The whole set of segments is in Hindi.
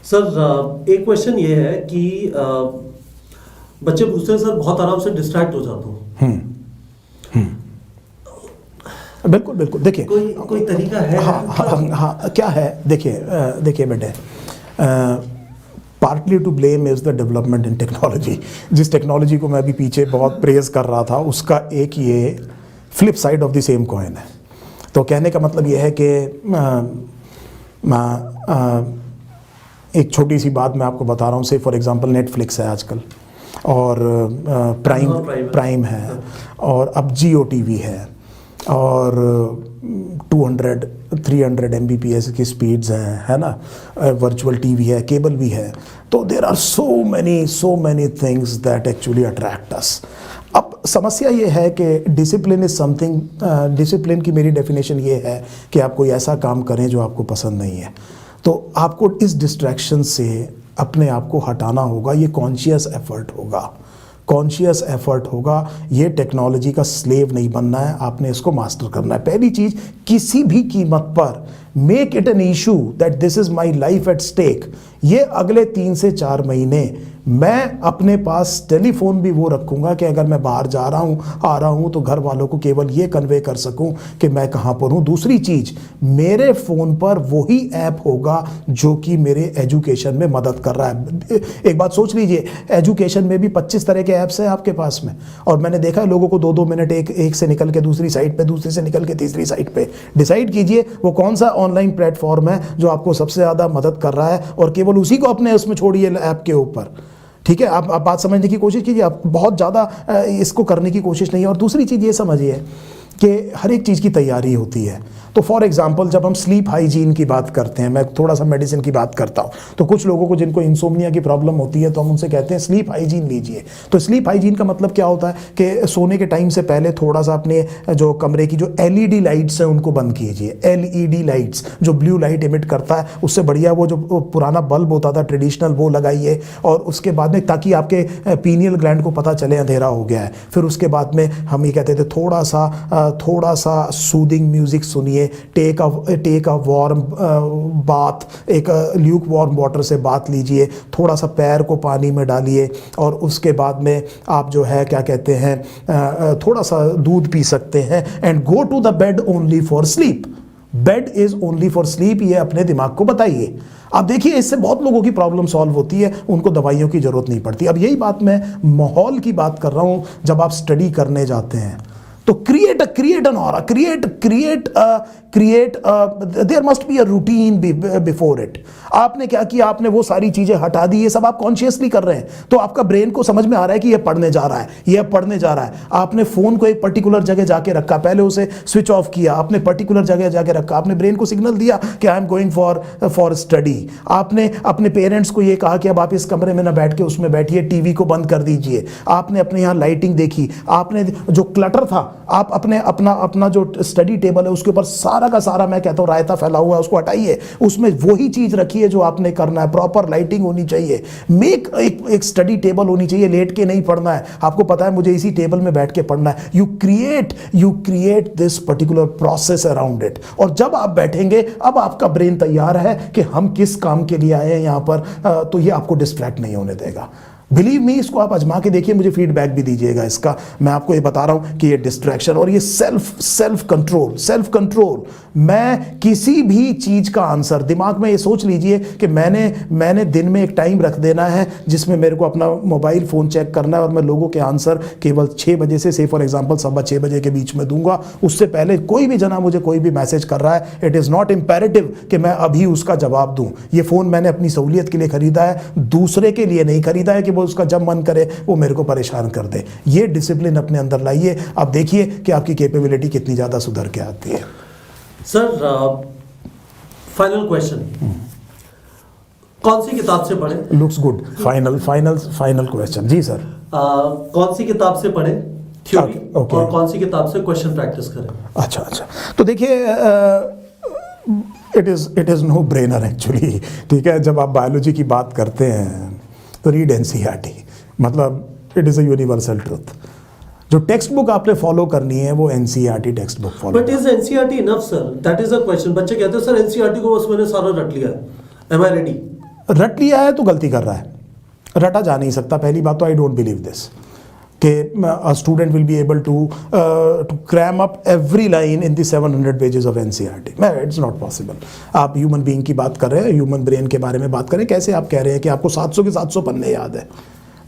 सर एक क्वेश्चन ये है कि बच्चे पूछते हैं सर बहुत आराम से डिस्ट्रैक्ट हो जाता हूँ। बिल्कुल बिल्कुल। देखिए कोई तरीका है? हाँ, क्या है, देखिए बेटे, partly to blame is the development in technology. जिस टेक्नोलॉजी को मैं अभी पीछे बहुत प्रेज कर रहा था, उसका एक ये flip side of the same coin है। तो कहने का मतलब ये है कि एक छोटी सी बात मैं आपको बता रहा हूँ। से फॉर एग्जांपल नेटफ्लिक्स है आजकल, और प्राइम है, और अब जियो टीवी है, और 200-300 Mbps की स्पीड्स हैं, है ना, वर्चुअल टीवी है, केबल भी है। तो there are so many things that actually attract us. अब समस्या ये है कि डिसिप्लिन इज़ समथिंग, डिसिप्लिन की मेरी डेफिनेशन ये है कि आप कोई ऐसा काम करें जो आपको पसंद नहीं है। तो आपको इस डिस्ट्रैक्शन से अपने आप को हटाना होगा। ये कॉन्शियस एफर्ट होगा, ये टेक्नोलॉजी का स्लेव नहीं बनना है, आपने इसको मास्टर करना है। पहली चीज़, किसी भी कीमत पर make it an issue that this is my life at stake. ये अगले 3 से 4 महीने मैं अपने पास टेलीफोन भी वो रखूँगा कि अगर मैं बाहर जा रहा हूँ, आ रहा हूँ, तो घर वालों को केवल ये कन्वे कर सकूँ कि मैं कहाँ पर हूँ। दूसरी चीज़, मेरे फ़ोन पर वही ऐप होगा जो कि मेरे एजुकेशन में मदद कर रहा है। एक बात सोच लीजिए, एजुकेशन में भी 25 तरह के ऐप्स हैं आपके पास में, और मैंने देखा है लोगों को 2-2 मिनट एक से निकल के दूसरी साइट पे, दूसरी से निकल के तीसरी साइट पे। डिसाइड कीजिए वो कौन सा ऑनलाइन प्लेटफॉर्म है जो आपको सबसे ज़्यादा मदद कर रहा है, और केवल उसी को अपने उसमें छोड़िए ऐप के ऊपर। ठीक है, आप बात समझने की कोशिश कीजिए, आप बहुत ज़्यादा इसको करने की कोशिश नहीं है। और दूसरी चीज़ ये समझिए कि हर एक चीज़ की तैयारी होती है। तो फॉर एग्जांपल, जब हम स्लीप हाइजीन की बात करते हैं, मैं थोड़ा सा मेडिसिन की बात करता हूँ, तो कुछ लोगों को जिनको इंसोम्निया की प्रॉब्लम होती है, तो हम उनसे कहते हैं स्लीप हाइजीन लीजिए। तो स्लीप हाइजीन का मतलब क्या होता है कि सोने के टाइम से पहले थोड़ा सा अपने जो कमरे की जो LED लाइट्स हैं उनको बंद कीजिए। LED लाइट्स जो ब्लू लाइट इमिट करता है, उससे बढ़िया वो जो पुराना बल्ब होता था ट्रेडिशनल, वो लगाइए। और उसके बाद में, ताकि आपके पीनियल ग्लैंड को पता चले अंधेरा हो गया है। फिर उसके बाद में हम ये कहते थे थोड़ा सा सूदिंग म्यूजिक सुनिए, टेक अ वार्म बाथ, एक ल्यूक वार्म वाटर से बात लीजिए, थोड़ा सा पैर को पानी में डालिए, और उसके बाद में आप जो है क्या कहते हैं, थोड़ा सा दूध पी सकते हैं। And go to the bed only for sleep. Bed is only for sleep, ये अपने दिमाग को बताइए। आप देखिए, इससे बहुत लोगों की प्रॉब्लम सॉल्व होती है, उनको दवाइयों की जरूरत नहीं पड़ती। अब यही बात मैं माहौल की बात कर रहा हूं। जब आप स्टडी करने जाते हैं तो create an aura, there must be a routine before it. आपने क्या किया, आपने वो सारी चीजें हटा दी, ये सब आप कॉन्शियसली कर रहे हैं, तो आपका ब्रेन को समझ में आ रहा है कि ये पढ़ने जा रहा है, ये पढ़ने जा रहा है। आपने फोन को एक पर्टिकुलर जगह जाके रखा, पहले उसे स्विच ऑफ किया, आपने पर्टिकुलर जगह जाके रखा, आपने ब्रेन को सिग्नल दिया कि I am going for study. आपने अपने पेरेंट्स को ये कहा कि अब आप इस कमरे में ना बैठ के उसमें बैठिए, टीवी को बंद कर दीजिए। आपने अपने यहाँ लाइटिंग देखी, आपने जो क्लटर था, आप अपना जो स्टडी टेबल है उसके ऊपर सारा का सारा, मैं कहता हूँ, रायता फैला हुआ है, उसको हटाइए, उसमें वही चीज रखिए जो आपने करना है। प्रॉपर लाइटिंग होनी चाहिए, एक स्टडी टेबल होनी चाहिए, लेट के नहीं पढ़ना है। आपको पता है मुझे इसी टेबल में बैठ के पढ़ना है। You create this particular process around it. और जब आप बैठेंगे, अब आपका ब्रेन तैयार है कि हम किस काम के लिए आए हैं यहाँ पर, तो ये आपको डिस्ट्रैक्ट नहीं होने देगा। बिलीव मी, इसको आप आजमा के देखिए, मुझे फीडबैक भी दीजिएगा इसका। मैं आपको ये बता रहा हूँ कि ये डिस्ट्रैक्शन और ये सेल्फ कंट्रोल, मैं किसी भी चीज का आंसर, दिमाग में ये सोच लीजिए कि मैंने दिन में एक टाइम रख देना है जिसमें मेरे को अपना मोबाइल फोन चेक करना है, और मैं लोगों के आंसर केवल 6 बजे से फॉर एग्जांपल 6:15 बजे के बीच में दूंगा। उससे पहले कोई भी जना मुझे कोई भी मैसेज कर रहा है, इट इज नॉट इंपेरेटिव कि मैं अभी उसका जवाब दूं। ये फोन मैंने अपनी सहूलियत के लिए खरीदा है, दूसरे के लिए नहीं खरीदा है कि उसका जब मन करे वो मेरे को परेशान कर दे। ये डिसिप्लिन अपने अंदर लाइए, अब देखिए कि आपकी कैपेबिलिटी कितनी ज्यादा सुधर के आती है। सर फाइनल क्वेश्चन, कौन सी किताब से पढ़े? Looks good. Final question. जी सर। कौन सी किताब से पढ़े थ्योरी, okay. और कौन सी किताब से क्वेश्चन प्रैक्टिस करें? अच्छा, तो देखिए, it is no brainer actually. ठीक है, जब आप बायोलॉजी की बात करते हैं तो रीड NCERT, मतलब it is a universal truth. जो टेक्स्ट बुक आपने फॉलो करनी है वो NCERT text book follow. But is NCERT enough sir? That is a question. बच्चे कहते हैं सर NCERT को बस मैंने सारा रट लिया, एम आई रेडी? रट लिया है तो गलती कर रहा है, रटा जा नहीं सकता। पहली बात तो आई डोंट बिलीव दिस कि a student will be able to cram up every line in the 700 pages of NCERT. It's not possible. आप ह्यूमन बीइंग की बात कर रहे हैं, ह्यूमन ब्रेन के बारे में बात करें, कैसे आप कह रहे हैं कि आपको 700 के 700 पन्ने याद है?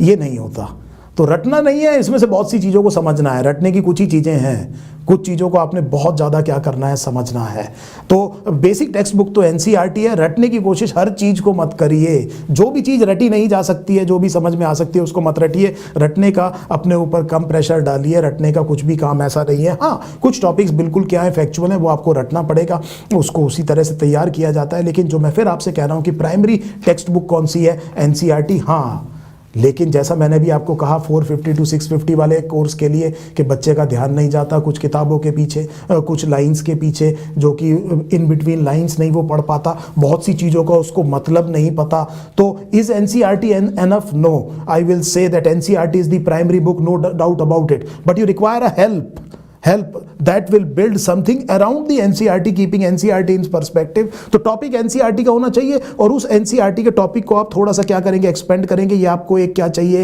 ये नहीं होता। तो रटना नहीं है, इसमें से बहुत सी चीज़ों को समझना है। रटने की कुछ ही चीज़ें हैं, कुछ चीज़ों को आपने बहुत ज़्यादा क्या करना है, समझना है। तो बेसिक टेक्स्ट बुक तो एनसीईआरटी है। रटने की कोशिश हर चीज़ को मत करिए। जो भी चीज़ रटी नहीं जा सकती है, जो भी समझ में आ सकती है, उसको मत रटिए। रटने का अपने ऊपर कम प्रेशर डालिए। रटने का कुछ भी काम ऐसा नहीं है। हाँ, कुछ टॉपिक्स बिल्कुल क्या है, फैक्चुअल है, वो आपको रटना पड़ेगा, उसको उसी तरह से तैयार किया जाता है। लेकिन जो मैं फिर आपसे कह रहा हूँ कि प्राइमरी टेक्स्ट बुक कौन सी है, एनसीईआरटी। हाँ, लेकिन जैसा मैंने भी आपको कहा 450 to 650 वाले कोर्स के लिए कि बच्चे का ध्यान नहीं जाता कुछ किताबों के पीछे, कुछ लाइंस के पीछे, जो कि इन बिटवीन लाइंस नहीं वो पढ़ पाता, बहुत सी चीज़ों का उसको मतलब नहीं पता। तो is NCERT enough? No, I will say that NCERT is the primary book, no doubt about it, but you require a help that will build something around the NCERT, keeping NCERT in perspective। तो टॉपिक NCERT का होना चाहिए और उस NCERT के टॉपिक को आप थोड़ा सा क्या करेंगे, एक्सपेंड करेंगे। ये आपको एक क्या चाहिए,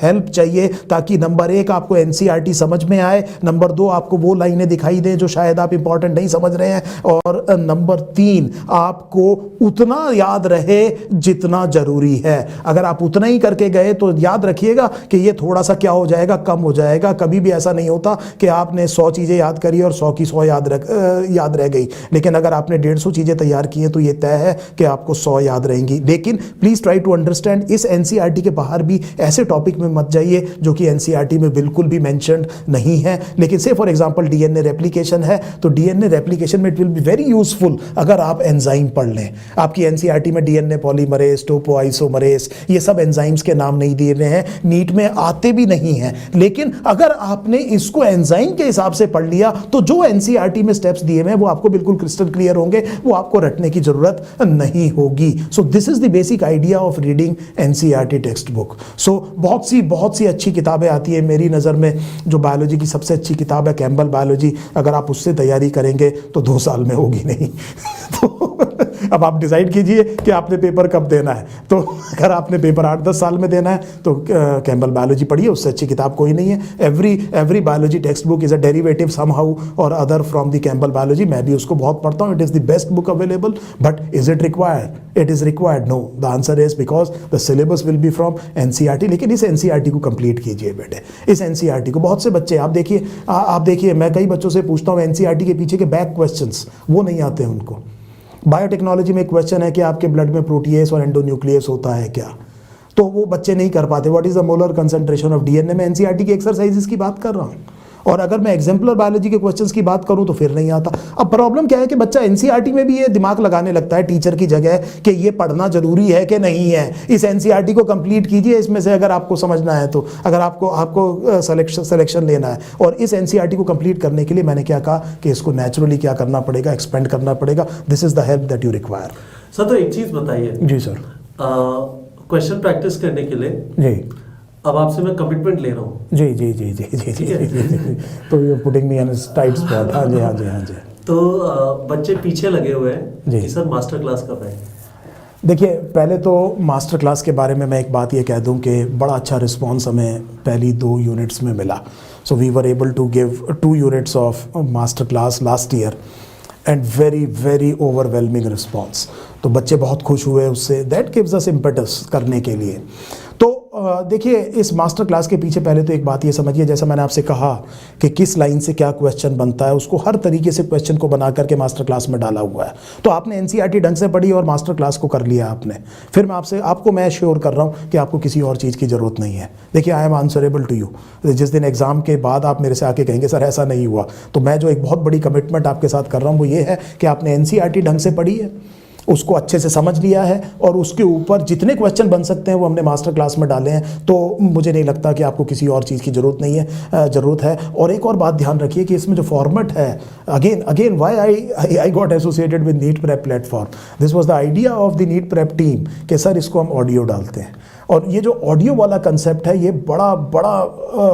हेल्प चाहिए, ताकि नंबर 1 आपको NCERT समझ में आए, नंबर 2 आपको वो लाइनें दिखाई दें जो शायद आप इंपॉर्टेंट नहीं समझ रहे हैं, और नंबर 3 आपको उतना याद रहे जितना जरूरी है। अगर आप उतना ही करके गए तो याद रखिएगा कि ये थोड़ा सा क्या हो जाएगा, कम हो जाएगा। कभी भी ऐसा नहीं होता कि आपने 100 चीज़ें याद करी और 100 की 100 याद रह गई। लेकिन अगर आपने 150 चीज़ें तैयार की हैं तो ये तय है कि आपको 100 याद रहेंगी। लेकिन प्लीज़ ट्राई टू अंडरस्टैंड, इस एनसीईआरटी के बाहर भी ऐसे टॉपिक में मत जाइए जो कि एनसीईआरटी में बिल्कुल भी मेंशन्ड नहीं है। लेकिन से फॉर एग्जांपल डीएनए रेप्लिकेशन है, तो डीएनए रेप्लिकेशन में it will be very useful अगर आप एंजाइम पढ़ लें। आपकी एनसीईआरटी में डीएनए पॉलीमरेज, टोपोआइसोमरेज, ये सब एंजाइम्स के नाम नहीं दिए हुए हैं, नीट में आते भी नहीं हैं। लेकिन अगर आपने इसको एंजाइम के हिसाब से पढ़ लिया तो जो एनसीईआरटी में स्टेप्स दिए हैं वो आपको बिल्कुल क्रिस्टल क्लियर होंगे, वो आपको रटने की जरूरत नहीं होगी। So this is the basic idea of reading NCERT text book. So बहुत सी अच्छी किताबें आती है। मेरी नज़र में जो बायोलॉजी की सबसे अच्छी किताब है कैम्बल बायोलॉजी, अगर आप उससे तैयारी करेंगे तो 2 साल में होगी नहीं। तो अब आप डिसाइड कीजिए कि आपने पेपर कब देना है। तो अगर आपने पेपर 8-10 साल में देना है तो कैम्बल बायोलॉजी पढ़िए, उससे अच्छी किताब कोई नहीं है। Every biology text book is a derivative somehow और other from the Campbell biology. मैं भी उसको बहुत पढ़ता हूँ, it is the best book available. But is it required? It is required? No, the answer is because the syllabus will be from NCERT. लेकिन इस एनसीईआरटी को कंप्लीट कीजिए बेटे, इस एनसीईआरटी को। बहुत से बच्चे आप देखिए मैं कई बच्चों से पूछता हूँ एनसीईआरटी के पीछे के बैक क्वेश्चंस, वो नहीं आते हैं उनको। बायोटेक्नोलॉजी में एक क्वेश्चन है कि आपके ब्लड में प्रोटीएस और एंडोन्यूक्लियस होता है क्या, तो वो बच्चे नहीं कर पाते। What is the molar concentration of DNA? में एनसीईआरटी की एक्सरसाइजेस की बात कर रहा हूँ। और अगर मैं एग्जाम्पलर बायोलॉजी के क्वेश्चंस की बात करूं तो फिर नहीं आता। अब प्रॉब्लम क्या है कि बच्चा एनसीईआरटी में भी ये दिमाग लगाने लगता है टीचर की जगह कि ये पढ़ना जरूरी है कि नहीं है। इस एनसीईआरटी को कंप्लीट कीजिए, इसमें से अगर आपको समझना है तो, अगर आपको सिलेक्शन लेना है। और इस एनसीईआरटी को कंप्लीट करने के लिए मैंने क्या कहा कि इसको नेचुरली क्या करना पड़ेगा, एक्सपेंड करना पड़ेगा। This is the help that you require. Sir तो एक चीज़ बताइए। जी सर। क्वेश्चन प्रैक्टिस करने के लिए जी अब आपसे मैं कमिटमेंट ले रहा हूँ। जी जी जी जी जी जी जी। तो you putting me on tight spot. हाँ जी हाँ जी हाँ जी। तो बच्चे पीछे लगे हुए हैं जी कि सर मास्टर क्लास कब है। देखिए, पहले तो मास्टर क्लास के बारे में मैं एक बात ये कह दूं कि बड़ा अच्छा रिस्पांस हमें पहली 2 यूनिट्स में मिला। So we were able to give 2 units of master class last year and very overwhelming response. तो बच्चे बहुत खुश हुए उससे, दैट गिव्स अस इम्पेटस करने के लिए। तो देखिए, इस मास्टर क्लास के पीछे पहले तो एक बात ये समझिए, जैसा मैंने आपसे कहा कि किस लाइन से क्या क्वेश्चन बनता है, उसको हर तरीके से क्वेश्चन को बना करके मास्टर क्लास में डाला हुआ है। तो आपने एनसीईआरटी ढंग से पढ़ी और मास्टर क्लास को कर लिया आपने, फिर मैं श्योर कर रहा हूँ कि आपको किसी और चीज़ की ज़रूरत नहीं है। देखिए, I am answerable to you. जिस दिन एग्जाम के बाद आप मेरे से आके कहेंगे सर ऐसा नहीं हुआ, तो मैं जो एक बहुत बड़ी कमिटमेंट आपके साथ कर रहा हूँ वो ये है कि आपने एनसीईआरटी ढंग से पढ़ी है, उसको अच्छे से समझ लिया है, और उसके ऊपर जितने क्वेश्चन बन सकते हैं वो हमने मास्टर क्लास में डाले हैं। तो मुझे नहीं लगता कि आपको किसी और चीज़ की ज़रूरत है। और एक और बात ध्यान रखिए कि इसमें जो फॉर्मेट है, again why I got associated with NEET prep platform, this was the idea of the NEET prep team कि सर इसको हम ऑडियो डालते हैं। और ये जो ऑडियो वाला कंसेप्ट है ये बड़ा बड़ा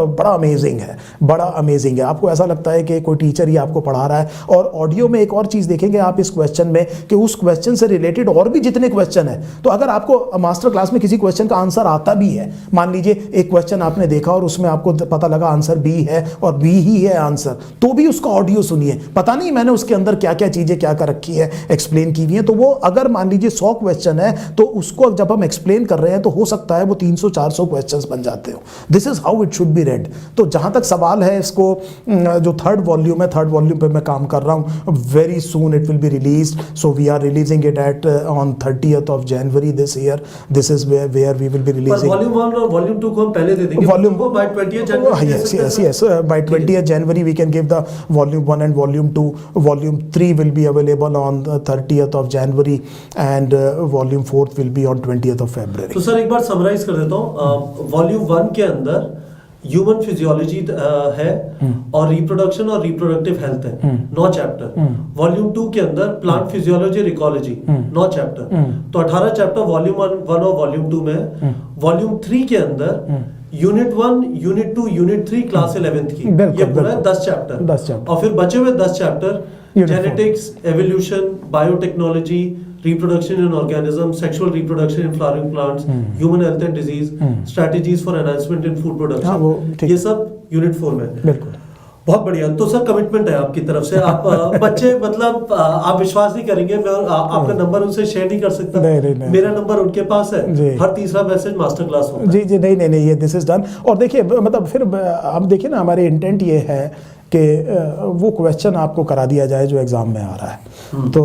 बड़ा अमेजिंग है, बड़ा अमेजिंग है। आपको ऐसा लगता है कि कोई टीचर ही आपको पढ़ा रहा है। और ऑडियो में एक और चीज़ देखेंगे आप इस क्वेश्चन में कि उस क्वेश्चन से रिलेटेड और भी जितने क्वेश्चन है, तो अगर आपको मास्टर क्लास में किसी क्वेश्चन का आंसर आता भी है, मान लीजिए एक क्वेश्चन आपने देखा और उसमें आपको पता लगा आंसर बी है और बी ही है आंसर, तो भी उसका ऑडियो सुनिए। पता नहीं मैंने उसके अंदर क्या क्या चीज़ें क्या कर रखी है, एक्सप्लेन की हुई है। तो वो अगर मान लीजिए 100 क्वेश्चन है तो उसको जब हम एक्सप्लेन कर रहे हैं तो हो सकता है वो 300-400 क्वेश्चंस बन जाते हो। This is how it should be read. तो जहां तक सवाल है इसको, जो थर्ड वॉल्यूम है, थर्ड वॉल्यूम पे मैं काम कर रहा हूं। Very soon it will be released, so we are releasing it at on 30th of January this year. This is where we will be releasing. Volume 1 और वॉल्यूम 2 को हम पहले दे देंगे, Volume- को by 20th January दे सकते हैं, yes. By 20th January we can give the volume 1 and volume 2. Volume 3 will be available on the 30th of January and volume 4th will be on 20th of February. तो सर एक बार समराइज कर देता हूँ। वॉल्यूम 1 के अंदर ह्यूमन फिजियोलॉजी है और रिप्रोडक्शन और रिप्रोडक्टिव हेल्थ है, 9 चैप्टर। वॉल्यूम 2 के अंदर प्लांट फिजियोलॉजी और इकोलॉजी, 9 चैप्टर। तो 18 चैप्टर वॉल्यूम 1 और वॉल्यूम 2 में है। वॉल्यूम 3 के अंदर unit 1, unit 2, unit 3 class 11th की, बिल्कुल, ये पूरा है बिल्कुल। 10 चैप्टर। 10 चैप्टर। और फिर बचे हुए 10 chapter Unit four। Genetics, evolution, biotechnology, reproduction in organisms, sexual reproduction in flowering plants, human health and disease, strategies for enhancement in food production, हाँ, वो ठीक। ये सब यूनिट 4 में है। बिल्कुल। बहुत बढ़िया। तो सर कमिटमेंट है आपकी तरफ से। आप बच्चे मतलब आप विश्वास नहीं करेंगे, मैं आपका नंबर उनसे शेयर नहीं कर सकता। नहीं। मेरा नंबर उनके पास है, जी। हर तीसरा मैसेज मास्टर क्लास होता है। जी नहीं ये दिस इज डन। और देखिए मतलब फिर आप देखिए ना, हमारे इंटेंट ये है कि वो क्वेश्चन आपको करा दिया जाए जो एग्ज़ाम में आ रहा है। तो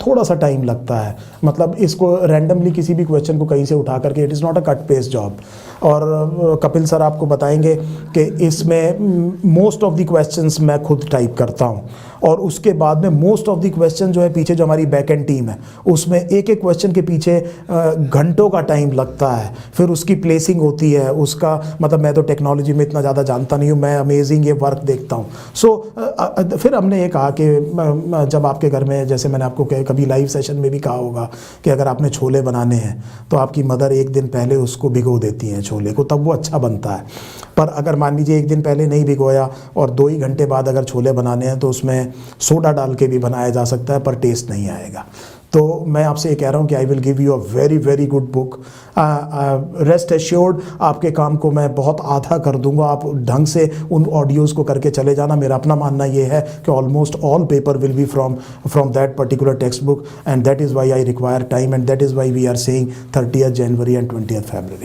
थोड़ा सा टाइम लगता है, मतलब इसको रैंडमली किसी भी क्वेश्चन को कहीं से उठा करके, it is not a cut paste job. और कपिल सर आपको बताएंगे कि इसमें मोस्ट ऑफ द क्वेश्चंस मैं खुद टाइप करता हूँ और उसके बाद में मोस्ट ऑफ द क्वेश्चन जो है पीछे जो हमारी बैक एंड टीम है उसमें एक एक क्वेश्चन के पीछे घंटों का टाइम लगता है। फिर उसकी प्लेसिंग होती है, उसका मतलब मैं तो टेक्नोलॉजी में इतना ज़्यादा जानता नहीं हूँ, मैं अमेजिंग ये वर्क देखता हूँ। सो फिर हमने ये कहा कि जब आपके घर में, जैसे मैंने आपको कभी लाइव सेशन में भी कहा होगा कि अगर आपने छोले बनाने हैं तो आपकी मदर एक दिन पहले उसको भिगो देती हैं छोले को, तब वो अच्छा बनता है। पर अगर मान लीजिए एक दिन पहले नहीं भिगोया और 2 ही घंटे बाद अगर छोले बनाने हैं तो उसमें सोडा डाल के भी बनाया जा सकता है, पर टेस्ट नहीं आएगा। तो मैं आपसे ये कह रहा हूँ कि I will give you a very very good book. Rest assured, आपके काम को मैं बहुत आधा कर दूंगा। आप ढंग से उन ऑडियोज़ को करके चले जाना। मेरा अपना मानना ये है कि almost all paper will be from that particular text book, and that is why I require time, and that is why we are saying 30th January and 20th February.